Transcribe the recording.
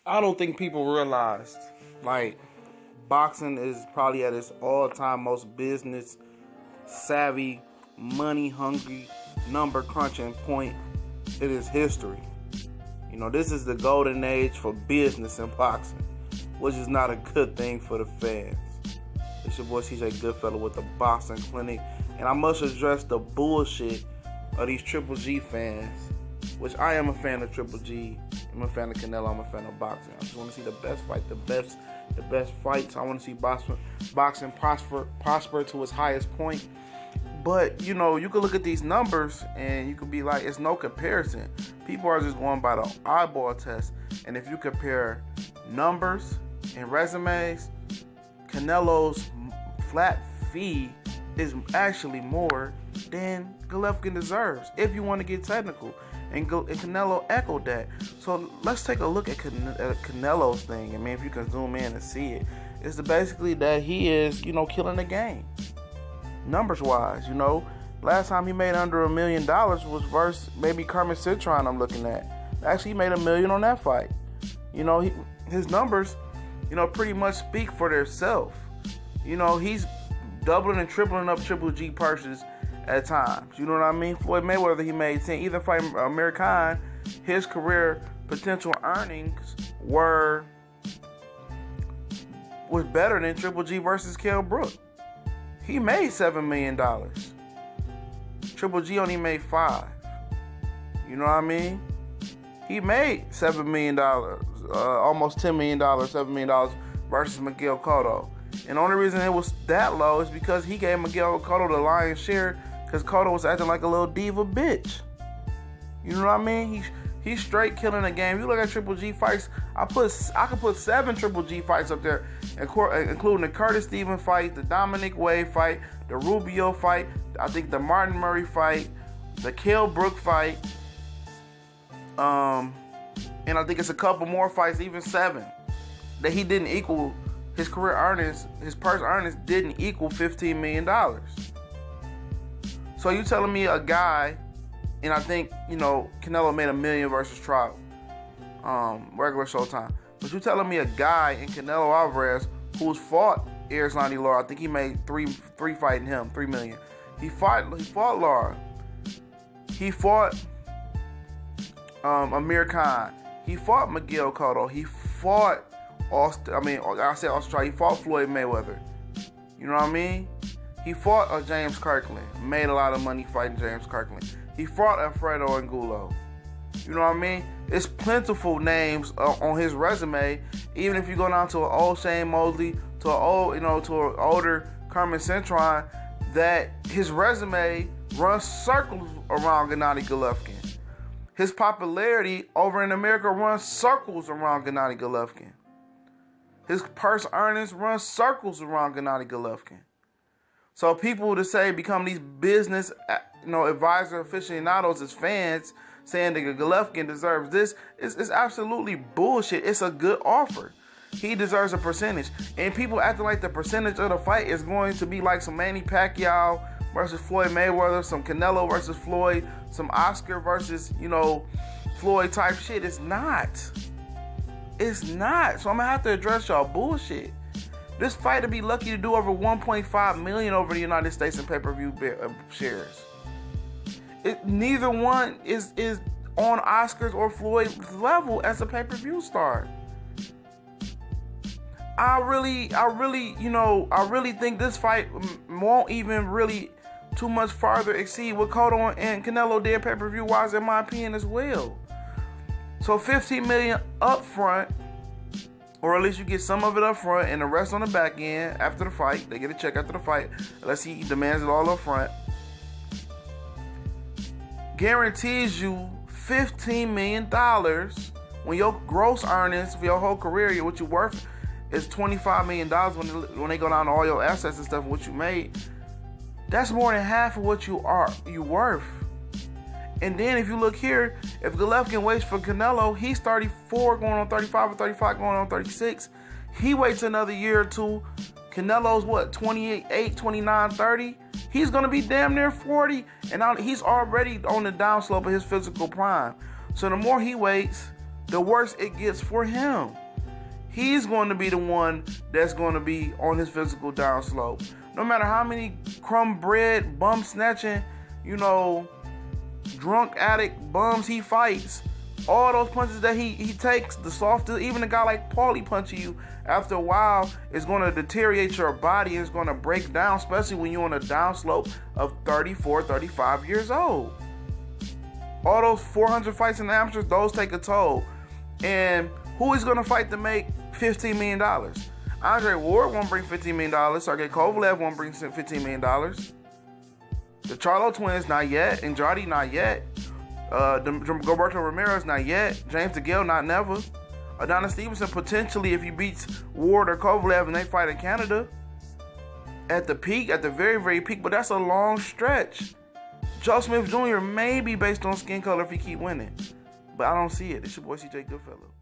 I don't think people realized, like, boxing is probably at its all-time most business savvy, money hungry, number crunching point in its history. You know, this is the golden age for business in boxing, which is not a good thing for the fans. It's your boy CJ Goodfellow with the Boxing Clinic, and I must address the bullshit of these Triple G fans, which I am a fan of Triple G. I'm a fan of Canelo. I'm a fan of boxing. I just want to see the best fight, the best fights. I want to see boxing prosper to its highest point. But, you know, you could look at these numbers and you could be like, it's no comparison. People are just going by the eyeball test. And if you compare numbers and resumes, Canelo's flat fee is actually more than Golovkin deserves, if you want to get technical. And Canelo echoed that. So let's take a look at Canelo's thing. I mean, if you can zoom in and see it, it's basically that he is, you know, killing the game. Numbers wise, you know, last time he made under $1 million was versus maybe Carmen Citron. I'm looking at. Actually, he made $1 million on that fight. You know, his numbers, you know, pretty much speak for themselves. You know, he's doubling and tripling up Triple G purses at times. You know what I mean? Floyd Mayweather, he made 10. Either fight Amir Khan, his career potential earnings was better than Triple G versus Kell Brook. He made $7 million. Triple G only made $5. You know what I mean? He made $7 million, almost $10 million, $7 million versus Miguel Cotto. And the only reason it was that low is because he gave Miguel Cotto the lion's share because Cotto was acting like a little diva bitch. You know what I mean? He's straight killing the game. You look at Triple G fights, I could put 7 Triple G fights up there, including the Curtis Stevens fight, the Dominic Wade fight, the Rubio fight, I think the Martin Murray fight, the Kell Brook fight, and I think it's a couple more fights, even 7, that he didn't equal. His career earnings, his purse earnings didn't equal $15 million. So you telling me a guy, and I think, you know, Canelo made $1 million versus Trout, regular Showtime. But you telling me a guy in Canelo Alvarez who's fought Erislandy Lara, I think he made three fighting him, $3 million. He fought Lara. He fought Amir Khan. He fought Miguel Cotto. He fought Australia. He fought Floyd Mayweather. You know what I mean? He fought James Kirkland. Made a lot of money fighting James Kirkland. He fought Alfredo Angulo. You know what I mean? It's plentiful names on his resume. Even if you go down to an old Shane Mosley, to an older Carmen Citron, that his resume runs circles around Gennady Golovkin. His popularity over in America runs circles around Gennady Golovkin. His purse earnings run circles around Gennady Golovkin. So people to say become these business, advisor aficionados as fans, saying that Golovkin deserves this is absolutely bullshit. It's a good offer. He deserves a percentage. And people acting like the percentage of the fight is going to be like some Manny Pacquiao versus Floyd Mayweather, some Canelo versus Floyd, some Oscar versus, Floyd type shit. It's not. It's not. So I'm going to have to address y'all bullshit. This fight to be lucky to do over 1.5 million over the United States in pay-per-view shares. Neither one is on Oscars or Floyd's level as a pay-per-view star. I really think this fight won't even really too much farther exceed what Cotto and Canelo did pay-per-view wise, in my opinion, as well. So $15 million up front, or at least you get some of it up front and the rest on the back end after the fight. They get a check after the fight. Unless he demands it all up front. Guarantees you $15 million when your gross earnings for your whole career, what you worth, is $25 million when they go down to all your assets and stuff, what you made. That's more than half of what you worth. And then if you look here, if Golovkin waits for Canelo, he's 34 going on 35 or 35 going on 36. He waits another year or two. Canelo's 28, 29, 30. He's going to be damn near 40. And he's already on the downslope of his physical prime. So the more he waits, the worse it gets for him. He's going to be the one that's going to be on his physical downslope. No matter how many crumb bread, bum snatching, drunk addict bums he fights, all those punches that he takes, the softest, even a guy like Prolly punching you, after a while, is going to deteriorate your body. It's going to break down, especially when you're on a downslope of 34, 35 years old. All those 400 fights in the amateurs, those take a toll. And who is going to fight to make $15 million? Andre Ward won't bring $15 million. Sergey Kovalev won't bring $15 million. The Charlo twins, not yet. Gennady, not yet. Gilberto Ramirez, not yet. James DeGale, not never. Adonis Stevenson, potentially, if he beats Ward or Kovalev and they fight in Canada. At the peak, at the very, very peak. But that's a long stretch. Joe Smith Jr. may be based on skin color if he keep winning. But I don't see it. It's your boy CJ Goodfellow.